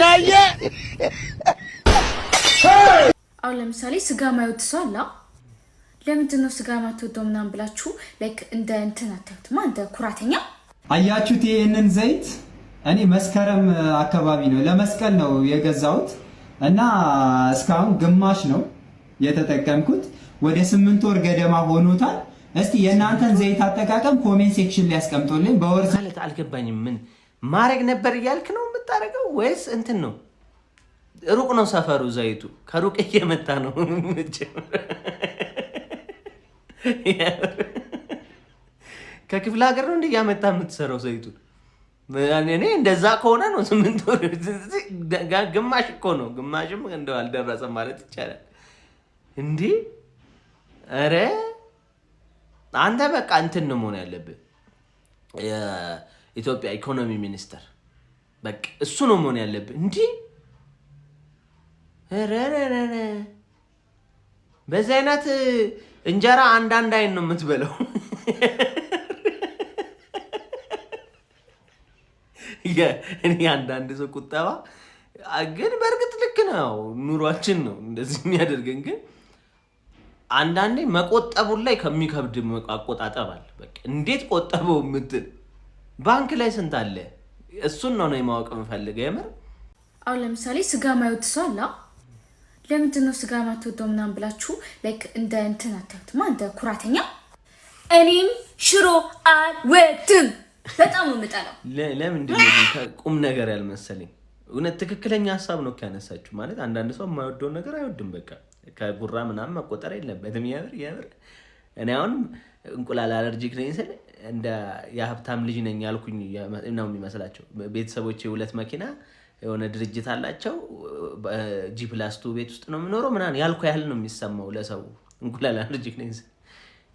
ናየ አሁን ለምሳሌ ስጋ ማይወድ ሰው አለ። ለምንድን ነው ስጋ ማትወደው ምናምን ብላችሁ ላይክ እንደ እንትን አታዩትማ? እንደ ኩራተኛ አያችሁት? ይሄንን ዘይት እኔ መስከረም አካባቢ ነው ለመስቀል ነው የገዛሁት እና እስካሁን ግማሽ ነው የተጠቀምኩት። ወደ 8 ወር ገደማ ሆኖታል። እስቲ የእናንተን ዘይት አጠቃቀም ኮሜንት ሴክሽን ላይ አስቀምጡልኝ። በወር ማለት አልገባኝም። ምን ማረግ ነበር እያልክ ነው የምታረገው ወይስ እንትን ነው? ሩቅ ነው ሰፈሩ፣ ዘይቱ ከሩቅ እየመጣ ነው። ከክፍለ ሀገር ነው እንዴ ያመጣ የምትሰራው ዘይቱን? እኔ እንደዛ ከሆነ ነው 8 ወር ግማሽ እኮ ነው። ግማሽም እንደው አልደረሰም ማለት ይቻላል እንዴ? አረ አንተ በቃ እንትን ነው መሆን ያለብህ፣ የኢትዮጵያ ኢኮኖሚ ሚኒስተር በቃ እሱ ነው መሆን ያለብህ እንዴ? ረረረረ በዚህ አይነት እንጀራ አንዳንድ አይን ነው የምትበለው። እኔ አንዳንድ ሰው ቁጠባ ግን በእርግጥ ልክ ነው፣ ኑሯችን ነው እንደዚህ የሚያደርገን። ግን አንዳንዴ መቆጠቡን ላይ ከሚከብድ አቆጣጠብ አለ። በቃ እንዴት ቆጠበው የምትል ባንክ ላይ ስንት አለ? እሱን ነው የማወቅ የምፈልገው የምር። አሁን ለምሳሌ ስጋ ማይወድ ሰው አለ። ለምንድን ነው ስጋ ማትወደው ምናምን ብላችሁ ላይክ እንደ እንትን አታዩትማ? እንደ ኩራተኛ እኔም ሽሮ አልወድም በጣም ነው የምጠላው። ለምንድን ነው ቁም ነገር ያልመሰለኝ? እውነት ትክክለኛ ሀሳብ ነው ያነሳችሁ። ማለት አንዳንድ ሰው የማይወደውን ነገር አይወድም። በቃ ከጉራ ምናምን መቆጠር የለበትም። የምር እኔ አሁን እንቁላል አለርጂክ ነኝ ስል እንደ የሀብታም ልጅ ነኝ ያልኩኝ ነው የሚመስላቸው። ቤተሰቦቼ 2 መኪና የሆነ ድርጅት አላቸው፣ G+2 ቤት ውስጥ ነው የምኖረው ምናምን ያልኩ ያህል ነው የሚሰማው ለሰው እንቁላል አለርጂክ ነኝ ስል።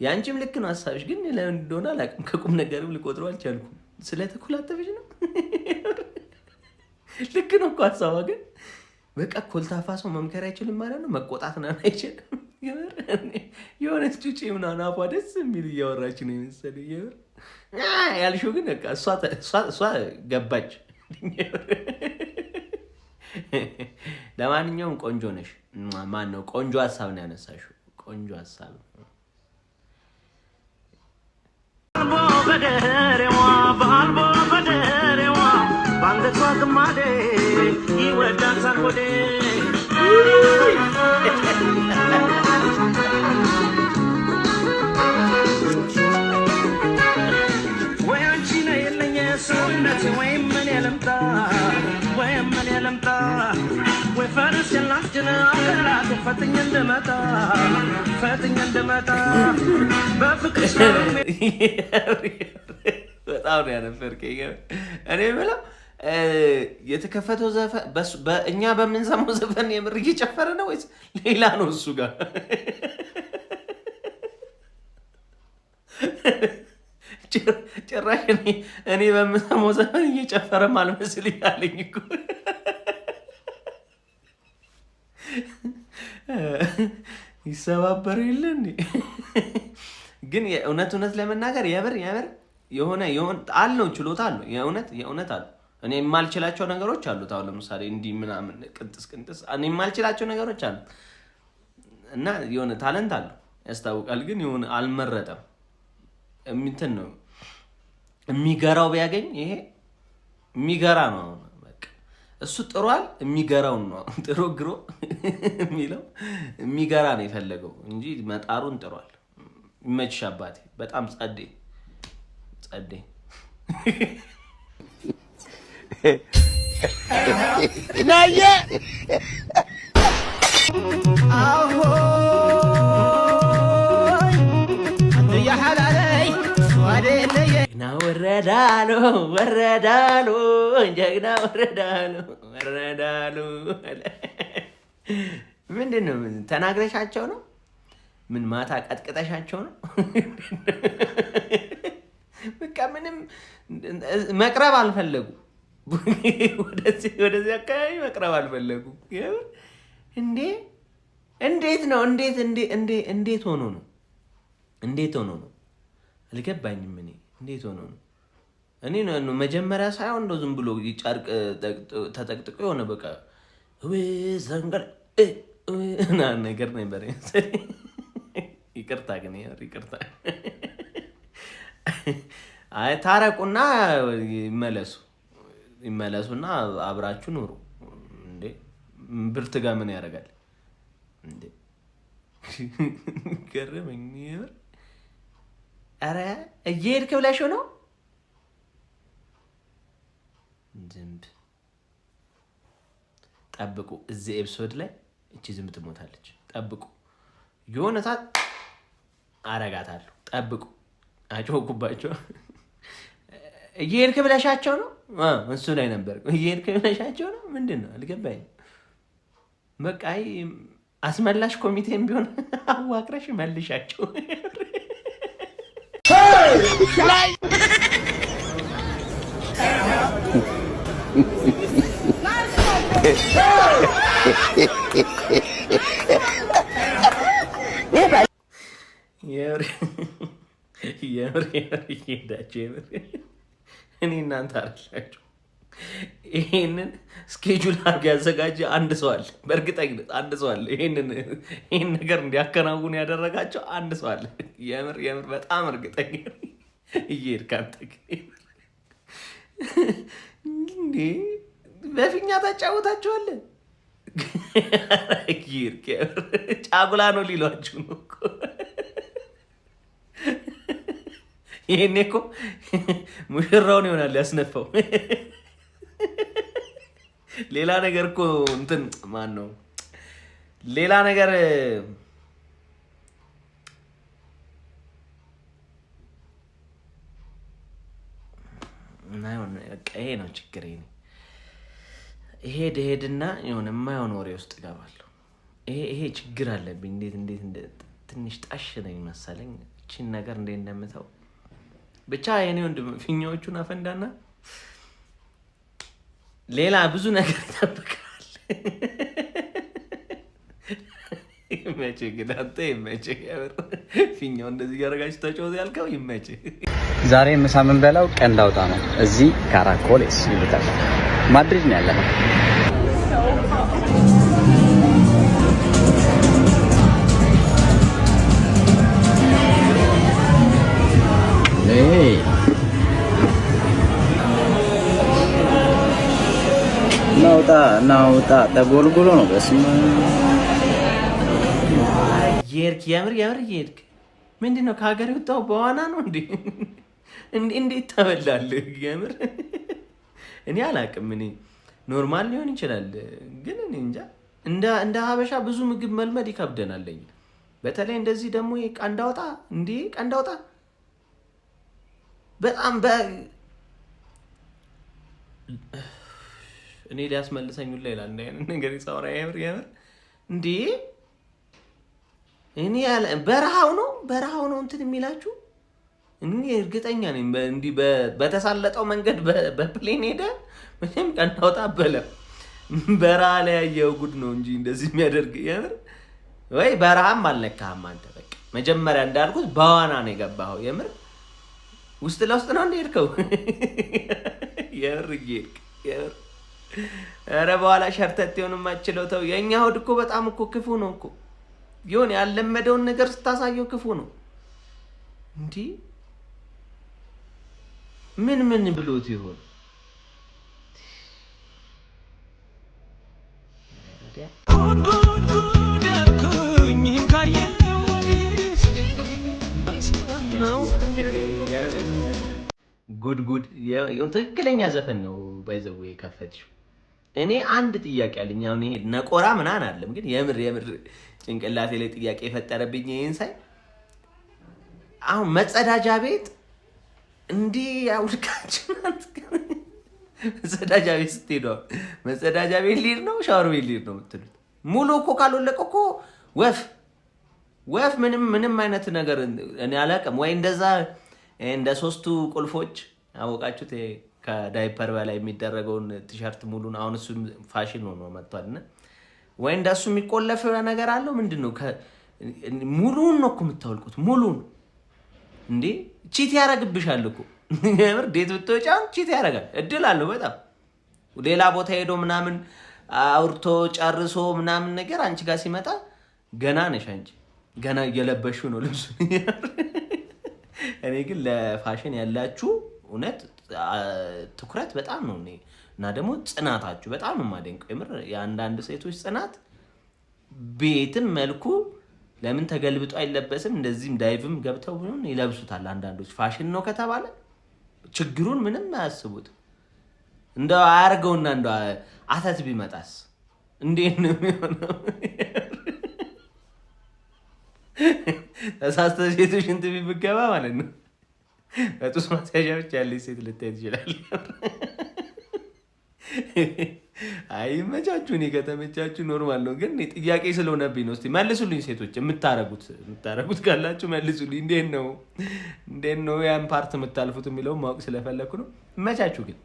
ያንቺም ልክ ነው ሀሳብሽ፣ ግን ለምን እንደሆነ አላውቅም። ከቁም ነገርም ልቆጥረው አልቻልኩም። ስለተኩላተፈሽ ነው። ልክ ነው እኮ ሀሳቧ፣ ግን በቃ ኮልታፋ ሰው መምከር አይችልም ማለት ነው። መቆጣት ምናምን አይችልም። የሆነች ጩጬ ምናምን አፏ ደስ የሚል እያወራች ነው የመሰለኝ። ያልሽው ግን በቃ እሷ ገባች። ለማንኛውም ቆንጆ ነሽ። ማን ነው ቆንጆ ሀሳብ ነው ያነሳሽው? ቆንጆ ሀሳብ በጣም ነው ያነፈርከኝ። እኔ የምለው የተከፈተው ዘፈን እኛ በምንሰማው ዘፈን የምር እየጨፈረ ነው ወይስ ሌላ ነው? እሱ ጋር ጭራሽ እኔ በምሰማው ዘፈን እየጨፈረ ማልመስል ያለኝ እኮ። ይሰባበር የለ እንዴ? ግን እውነት ለመናገር የምር የሆነ አለው ችሎታ አለው። የእውነት አለው። እኔ የማልችላቸው ነገሮች አሉት። አሁን ለምሳሌ እንዲህ ምናምን ቅንጥስ እኔ የማልችላቸው ነገሮች አሉ እና የሆነ ታለንት አለው ያስታውቃል። ግን የሆነ አልመረጠም። እንትን ነው የሚገራው ቢያገኝ ይሄ የሚገራ ነው። አሁን በቃ እሱ ጥሯል፣ የሚገራው ነው ጥሮ ግሮ የሚለው የሚገራ ነው የፈለገው እንጂ መጣሩን ጥሯል። ይመችሽ አባቴ፣ በጣም ጸዴ ናየ አሆ አንተ ያሐላለይ ወደለየ ጀግና ወረዳሉ ጀግና ወረዳሉ። ምንድን ነው ተናግረሻቸው ነው? ምን ማታ ቀጥቅጠሻቸው ነው? በቃ ምንም መቅረብ አልፈለጉ። ወደዚህ አካባቢ መቅረብ አልፈለጉ። እንዴት ነው? እንዴት ሆኖ ነው? አልገባኝም። እኔ እንዴት ሆኖ ነው? እኔ ነው መጀመሪያ ሳይሆን እንደው ዝም ብሎ ጨርቅ ተጠቅጥቆ የሆነ በቃ ወይ ዘንገል እና ነገር ነበር። ይቅርታ ግን ይቅርታ። አይ ታረቁና ይመለሱና አብራችሁ ኑሩ። እንዴ ብርት ጋር ምን ያደርጋል እንዴ? ገረመኝ። ኧረ እየሄድክ ብለሽ ነው ዝንብ። ጠብቁ፣ እዚህ ኤፒሶድ ላይ እቺ ዝንብ ትሞታለች። ጠብቁ፣ የሆነ ሰዓት አረጋታለሁ። ጠብቁ። አጮኩባቸው። እየሄድክ ብለሻቸው ነው? እሱ ላይ ነበር። እየሄድክ ብለሻቸው ነው? ምንድን ነው አልገባኝም። በቃ አስመላሽ ኮሚቴም ቢሆን አዋቅረሽ መልሻቸው። የምር ይሄዳቸው። እኔ እናንተ አላችሁ ይሄንን ስኬጁል አድርጎ ያዘጋጀ አንድ ሰው አለ። በእርግጠኝነት አንድ ሰው አለ። ይሄን ነገር እንዲያከናውኑ ያደረጋቸው አንድ ሰው አለ። የምር በጣም እርግጠኛ እየሄድክ አንተ እንዴ በፊኛ ታጫውታችኋለህ። ጫጉላ ነው ሊሏችሁ ነው እኮ። ይሄኔ እኮ ሙሽራውን ይሆናል ያስነፋው። ሌላ ነገር እኮ እንትን ማን ነው ሌላ ነገር ይሄ ነው ችግር። ሄድና የሆነ የማይሆን ወሬ ውስጥ እገባለሁ። ይሄ ችግር አለብኝ። እንዴት ትንሽ ጣሽ ነኝ መሰለኝ። እቺን ነገር እንዴት እንደምተው ብቻ የኔ ወንድም ፊኛዎቹን አፈንዳና ሌላ ብዙ ነገር ይጠብቃል። ይመችህ ግን አንተ ይመችህ። ፊኛው እንደዚህ እያደረጋችሁ ተጫወቱ ያልከው ይመችህ። ዛሬ ምሳ የምንበላው ቀንድ አውጣ ነው። እዚህ ካራኮሌስ ይሉታል። ማድሪድ ነው ያለነው። ናውጣ ተጎልጎሎ ነው። በስመ የርክ የምር የርክ ምንድነው? ከሀገር የወጣው በዋና ነው እንዴ? እንዴት ተበላለህ? የምር እኔ አላቅም። እኔ ኖርማል ሊሆን ይችላል፣ ግን እኔ እንጃ። እንደ ሀበሻ ብዙ ምግብ መልመድ ይከብደናል። በተለይ እንደዚህ ደግሞ ቀንዳውጣ እንዴ ቀንዳውጣ በጣም እኔ ሊያስመልሰኝ ሁላ ይላል ነገር ሳወራ። የምር እንዴ እኔ ያለ በረሃው ነው እንትን የሚላችሁ። እኔ እርግጠኛ ነኝ እንዲህ በተሳለጠው መንገድ በፕሌን ሄደ ምንም ቀንዳውጣ በለ በረሃ ላይ ያየው ጉድ ነው እንጂ እንደዚህ የሚያደርግ የምር ወይ በረሃም አልነካህም አንተ። በቃ መጀመሪያ እንዳልኩት በዋና ነው የገባኸው። የምር ውስጥ ለውስጥ ነው እንደሄድከው። የምር የምር ኧረ በኋላ ሸርተት የሆነ ማችለው ተው። የኛ ሆድ እኮ በጣም እኮ ክፉ ነው እኮ። ይሁን ያለመደውን ነገር ስታሳየው ክፉ ነው እንዴ። ምን ብሎት ይሆን? ጉድ ትክክለኛ ዘፈን ነው ባይዘው የከፈትሽው። እኔ አንድ ጥያቄ አለኝ። አሁን ይሄ ነቆራ ምናምን አይደለም፣ ግን የምር ጭንቅላቴ ላይ ጥያቄ የፈጠረብኝ ይሄን ሳይ አሁን መጸዳጃ ቤት እንዲህ ያውልቃችሁ መጸዳጃ ቤት ስትሄዱ መጸዳጃ ቤት ሊድ ነው ሻወር ቤት ሊድ ነው የምትሉት? ሙሉ እኮ ካልወለቀ እኮ ወፍ ምንም አይነት ነገር እኔ አላውቅም። ወይ እንደዛ እንደ ሶስቱ ቁልፎች አወቃችሁት? ከዳይፐር በላይ የሚደረገውን ቲሸርት ሙሉን አሁን እሱ ፋሽን ሆኖ መጥቷልና ወይ እንደሱ የሚቆለፍ ነገር አለው። ምንድነው? ሙሉን ነው እኮ የምታወልቁት። ሙሉን እንዴ ቺት ያረግብሻል እኮ የምር ዴት ብትወጪ ቺት ያደርጋል። እድል አለው በጣም ሌላ ቦታ ሄዶ ምናምን አውርቶ ጨርሶ ምናምን ነገር አንቺ ጋር ሲመጣ ገና ነሽ አንቺ ገና እየለበሽው ነው ልብሱ። እኔ ግን ለፋሽን ያላችሁ እውነት ትኩረት በጣም ነው እኔ እና ደግሞ ጽናታችሁ በጣም ነው የማደንቀው። የምር የአንዳንድ ሴቶች ጽናት ቤትም መልኩ ለምን ተገልብጦ አይለበስም? እንደዚህም ዳይቭም ገብተው ቢሆን ይለብሱታል። አንዳንዶች ፋሽን ነው ከተባለ ችግሩን ምንም አያስቡት። እንደው አያርገውና እንደው አተት ቢመጣስ እንዴት ነው የሚሆነው? ተሳስተ ሴቶች እንትን ቢገባ ማለት ነው በጡስ ማስያዣ ብቻ ያለች ሴት ልታይ ትችላለህ። አይ መቻችሁ፣ እኔ ከተመቻችሁ ኖርማል ነው። ግን ጥያቄ ስለሆነብኝ ነው። እስቲ መልሱልኝ ሴቶች፣ የምታረጉት ካላችሁ መልሱልኝ። እንዴት ነው ያን ፓርት የምታልፉት የሚለውን ማወቅ ስለፈለኩ ነው። መቻችሁ ግን